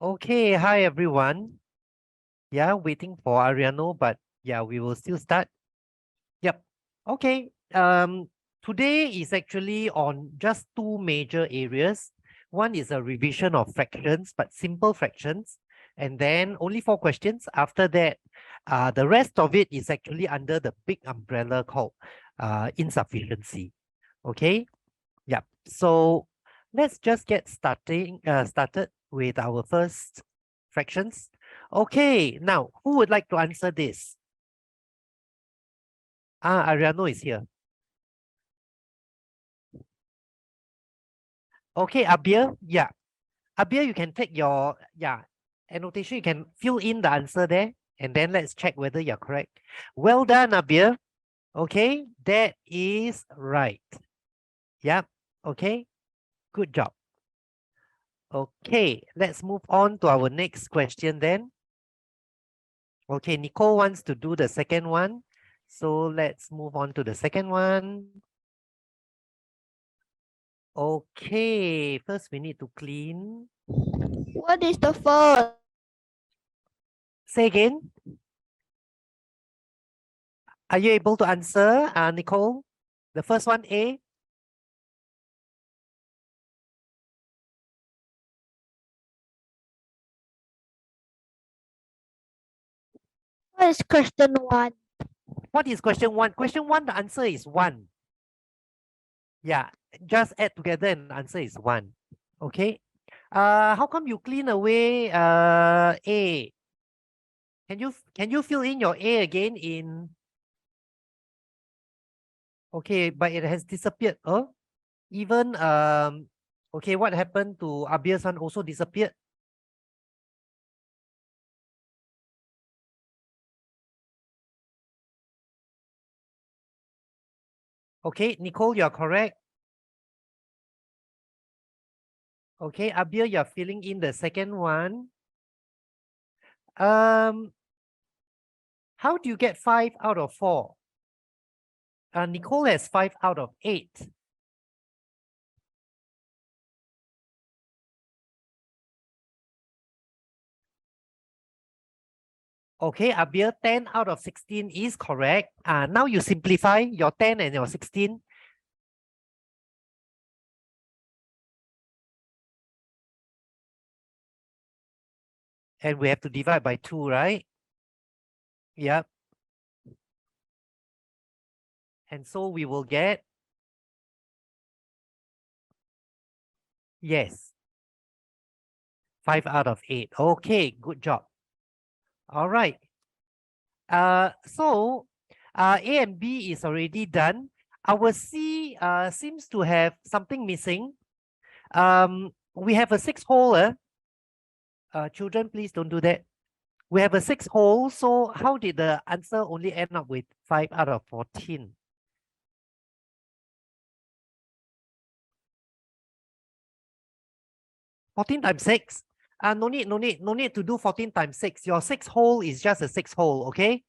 Okay, hi everyone. Yeah, waiting for Ariano, but yeah, we will still start. Yep. Okay. Today is actually on just two major areas. One is a revision of fractions, but simple fractions, and then only 4 questions. After that, the rest of it is actually under the big umbrella called insufficiency. Okay. Yep. So let's just get started with our first fractions. Okay, now who would like to answer this? Ariano is here. Okay, Abir, yeah. Abir, you can take your annotation. You can fill in the answer there, and then let's check whether you're correct. Well done, Abir. Okay, that is right. Yep. Okay, good job. Okay, let's move on to our next question then. Okay, Nicole wants to do the second one. So let's move on to the second one. Okay, first we need to clean. What is the first? Say again. Are you able to answer, Nicole? The first one, A? What is question 1? What is question 1? Question 1, the answer is 1. Yeah, just add together and the answer is 1. Okay. How come you clean away A? Can you fill in your A again in? Okay, but it has disappeared. Oh, even okay, what happened to Abir's one also disappeared? Okay, Nicole, you're correct. Okay, Abir, you're filling in the second one. How do you get 5 out of 4? Nicole has 5 out of 8. Okay, Abir, 10 out of 16 is correct. Now you simplify your 10 and your 16. And we have to divide by 2, right? Yep. And so we will get, yes, 5 out of 8. Okay, good job. All right. So A and B is already done. Our C seems to have something missing. We have a 6 hole. Children, please don't do that. We have a 6 hole. So how did the answer only end up with 5 out of 14? Fourteen times 6. No need to do 14 times 6. Your 6 hole is just a 6 hole, okay?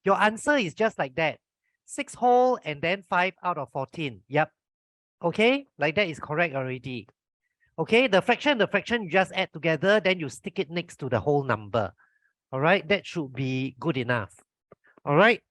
Your answer is just like that. 6 hole and then 5 out of 14. Yep. Okay, like that is correct already. Okay, the fraction you just add together, then you stick it next to the whole number. All right, that should be good enough. All right.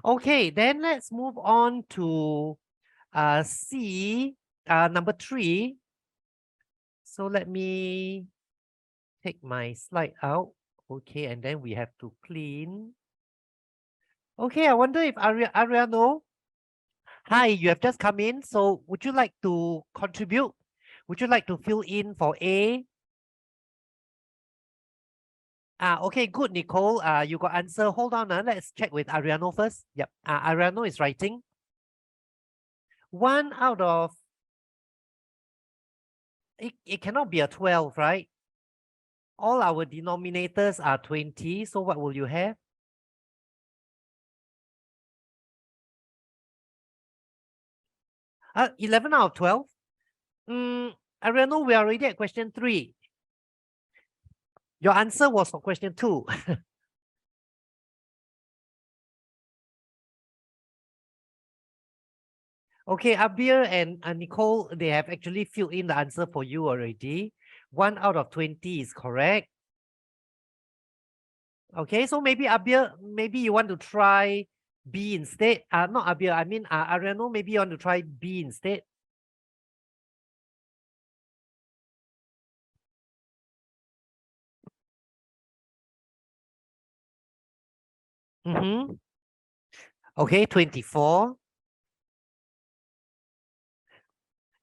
Okay, then let's move on to C, number 3. So let me take my slide out. Okay, and then we have to clean. Okay, I wonder if Ariano. Hi, you have just come in. So would you like to contribute? Would you like to fill in for A? Okay, good, Nicole. You got answer. Hold on. Let's check with Ariano first. Yep. Ariano is writing. 1 out of it cannot be a 12, right? All our denominators are 20. So what will you have? 11 out of 12. Ariano, we are already at question 3. Your answer was for question 2. Okay, Abir and Nicole, they have actually filled in the answer for you already. 1 out of 20 is correct. Okay, so maybe Abir, maybe you want to try B instead. Not Abir, I mean Ariano, maybe you want to try B instead. Mm-hmm. Okay, 24.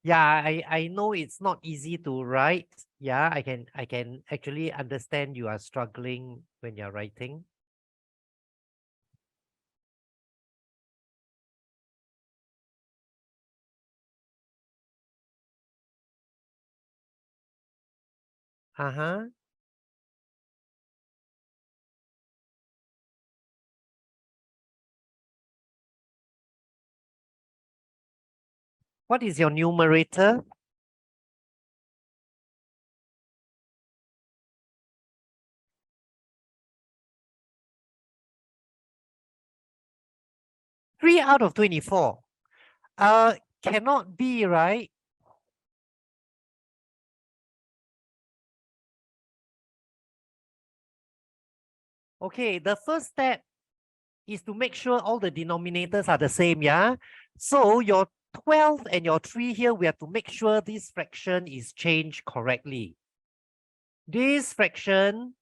Yeah, I know it's not easy to write. Yeah, I can actually understand you are struggling when you're writing. Uh-huh. What is your numerator? Three out of 24. Cannot be, right? Okay, the first step is to make sure all the denominators are the same, yeah? So your 12 and your 3 here, we have to make sure this fraction is changed correctly. This fraction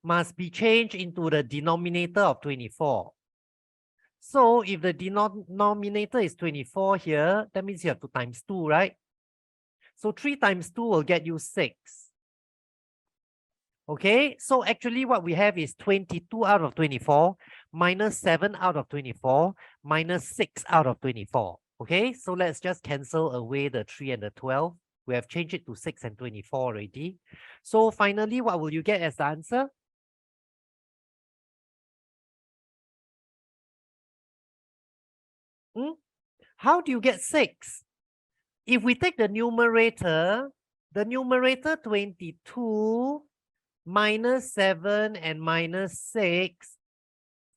must be changed into the denominator of 24. So if the denominator is 24 here, that means you have to times 2, right? So 3 times 2 will get you 6. Okay, so actually what we have is 22 out of 24 minus 7 out of 24 minus 6 out of 24. Okay, so let's just cancel away the 3 and the 12. We have changed it to 6 and 24 already. So finally, what will you get as the answer? How do you get 6? If we take the numerator 22 minus 7 and minus 6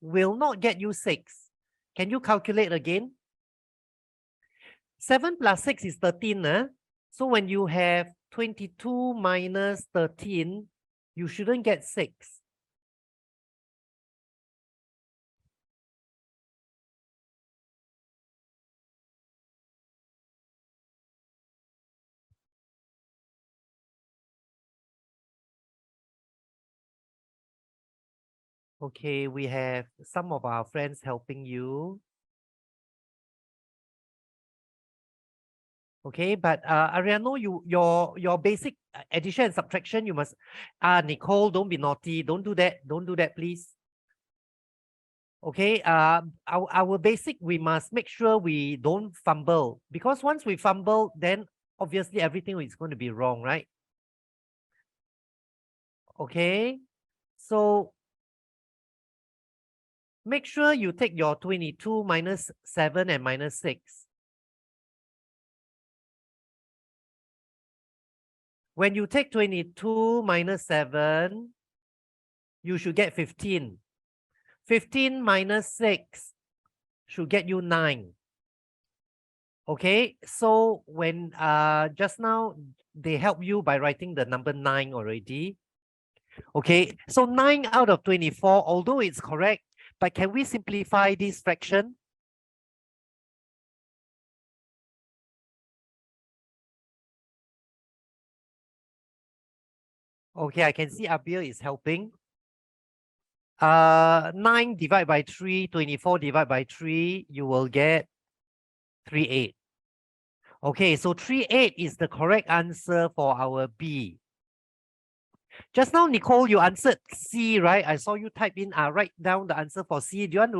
will not get you 6. Can you calculate again? 7 plus 6 is 13. So when you have 22 minus 13, you shouldn't get 6. Okay, we have some of our friends helping you. Okay, but Ariano, your basic addition and subtraction, you must Nicole, don't be naughty. Don't do that. Don't do that, please. Okay, our basic, we must make sure we don't fumble, because once we fumble, then obviously everything is going to be wrong, right? Okay, so make sure you take your 22 minus 7 and minus 6. When you take 22 minus 7, you should get 15. 15 minus 6 should get you 9. Okay, so when just now they help you by writing the number 9 already. Okay, so 9 out of 24, although it's correct, but can we simplify this fraction? Okay, I can see Abir is helping. 9 divided by 3, 24 divided by 3, you will get 38. Okay, so 38 is the correct answer for our B. Just now, Nicole, you answered C, right? I saw you type in, write down the answer for C. Do you want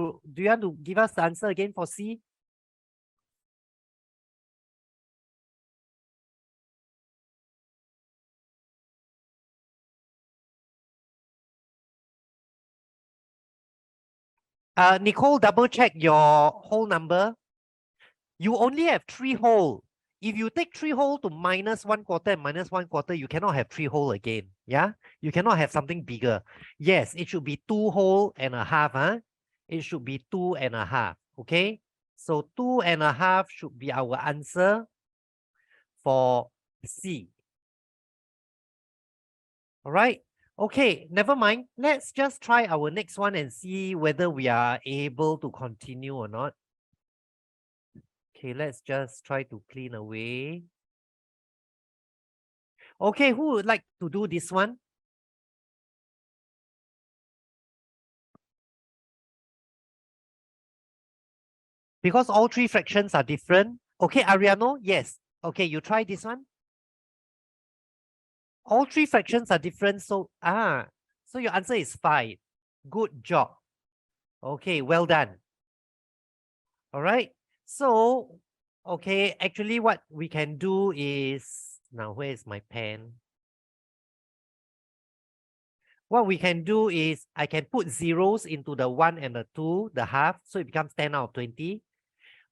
to give us the answer again for C? Nicole, double check your whole number. You only have 3 whole. If you take 3 whole to minus 1/4 and minus 1/4, you cannot have 3 whole again. Yeah, you cannot have something bigger. Yes, it should be 2 whole and a half. It should be 2 and a half. Okay, so 2 and a half should be our answer for C. All right. Okay, never mind. Let's just try our next one and see whether we are able to continue or not. Okay, let's just try to clean away. Okay, who would like to do this one? Because all three fractions are different. Okay, Ariano, yes. Okay, you try this one. All three fractions are different, so so your answer is 5. Good job. Okay, well done. All right. So, okay, actually what we can do is, now where is my pen? What we can do is I can put zeros into the 1 and the 2, the half, so it becomes 10 out of 20.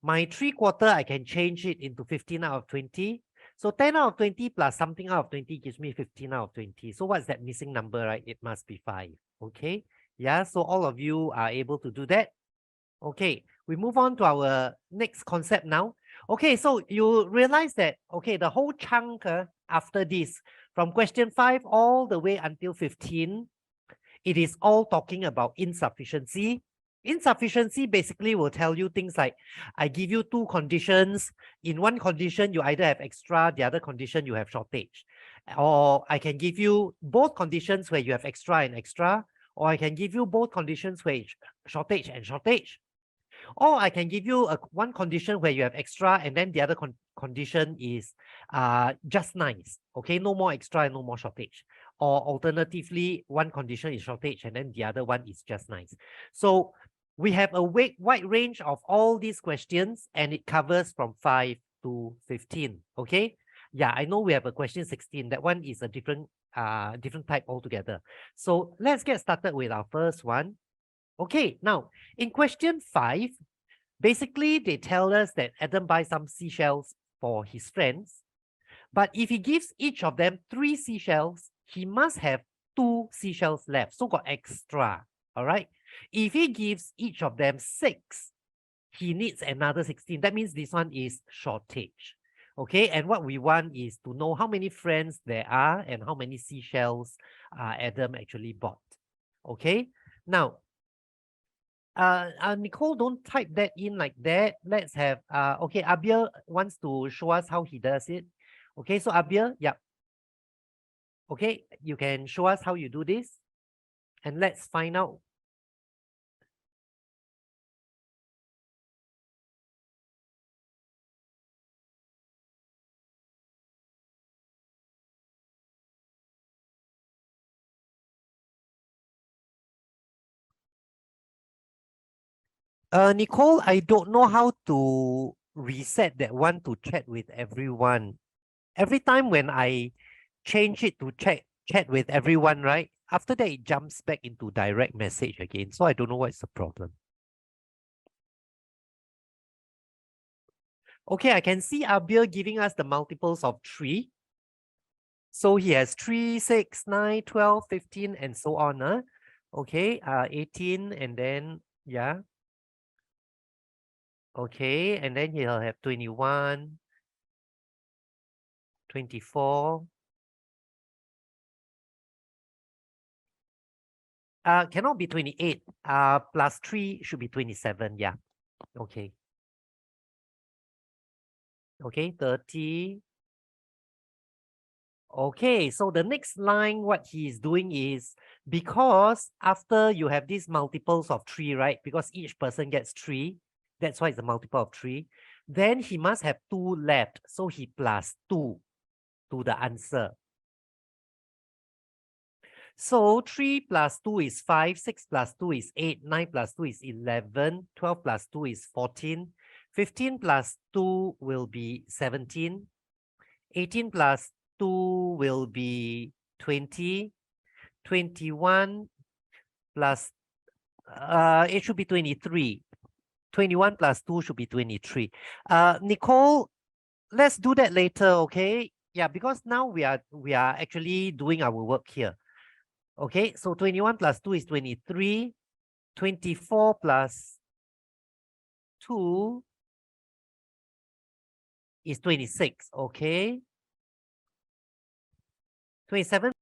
My 3/4, I can change it into 15 out of 20. So 10 out of 20 plus something out of 20 gives me 15 out of 20. So what's that missing number, right? It must be 5. Okay. Yeah, so all of you are able to do that. Okay, we move on to our next concept now. Okay, so you realize that, okay, the whole chunk after this, from question 5 all the way until 15, it is all talking about insufficiency. Insufficiency basically will tell you things like, I give you 2 conditions. In one condition, you either have extra, the other condition, you have shortage. Or I can give you both conditions where you have extra and extra, or I can give you both conditions where it's shortage and shortage. Or I can give you one condition where you have extra and then the other condition is just nice. Okay, no more extra and no more shortage. Or alternatively, one condition is shortage and then the other one is just nice. So we have a wide range of all these questions and it covers from 5 to 15. Okay. Yeah, I know we have a question 16. That one is a different type altogether. So let's get started with our first one. Okay, now in question 5, basically they tell us that Adam buys some seashells for his friends, but if he gives each of them 3 seashells, he must have 2 seashells left, so got extra. All right. If he gives each of them 6, he needs another 16. That means this one is shortage. Okay, and what we want is to know how many friends there are and how many seashells Adam actually bought. Okay, now Nicole, don't type that in like that. Let's have okay, Abir wants to show us how he does it. Okay, so Abir, yeah. Okay, you can show us how you do this. And let's find out. Nicole, I don't know how to reset that one to chat with everyone. Every time when I change it to chat with everyone, right? After that, it jumps back into direct message again. So I don't know what's the problem. Okay, I can see Abir giving us the multiples of 3. So he has 3, 6, 9, 12, 15, and so on. Okay, 18, and then, yeah. Okay, and then he'll have 21, 24. Cannot be 28. Plus 3 should be 27. Yeah. Okay. Okay, 30. Okay, so the next line, what he is doing is, because after you have these multiples of 3, right? Because each person gets 3, that's why it's a multiple of 3. Then he must have 2 left. So he plus 2 to the answer. So 3 plus 2 is 5, 6 plus 2 is 8, 9 plus 2 is 11, 12 plus 2 is 14, 15 plus 2 will be 17, 18 plus 2 will be 20, 21 plus, it should be 23. 21 plus 2 should be 23. Nicole, let's do that later, okay? Yeah, because now we are actually doing our work here. Okay, so 21 plus 2 is 23. 24 plus 2 is 26, okay? 27